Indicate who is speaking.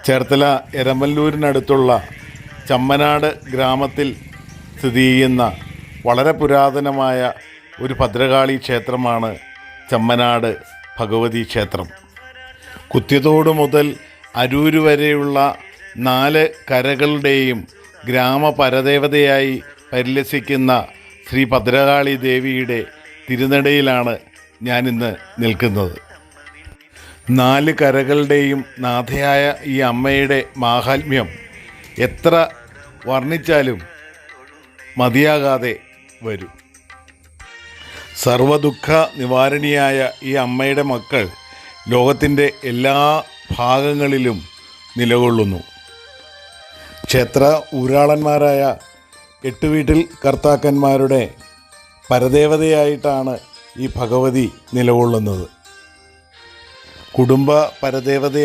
Speaker 1: ചേർത്തല എരമല്ലൂരിനടുത്തുള്ള ചമ്മനാട് ഗ്രാമത്തിൽ സ്ഥിതി ചെയ്യുന്ന വളരെ പുരാതനമായ ഒരു ഭദ്രകാളി ക്ഷേത്രമാണ് ചമ്മനാട് ഭഗവതി ക്ഷേത്രം. കുത്തിയതോട് മുതൽ അരൂര് വരെയുള്ള 4 കരകളുടെയും ഗ്രാമപരദേവതയായി പരിലസിക്കുന്ന ശ്രീ ഭദ്രകാളി ദേവിയുടെ തിരുനടയിലാണ് ഞാനിന്ന് നിൽക്കുന്നത്. 4 കരകളുടെയും നാഥയായ ഈ അമ്മയുടെ മാഹാത്മ്യം എത്ര വർണ്ണിച്ചാലും മതിയാകാതെ വരും. സർവദുഃഖ നിവാരണിയായ ഈ അമ്മയുടെ മക്കൾ ലോകത്തിൻ്റെ എല്ലാ ഭാഗങ്ങളിലും നിലകൊള്ളുന്നു. ക്ഷേത്ര ഊരാളന്മാരായ 8 വീട്ടിൽ കർത്താക്കന്മാരുടെ പരദേവതയായിട്ടാണ് ഈ ഭഗവതി നിലകൊള്ളുന്നത്. കുടുംബ പരദേവതയാണ്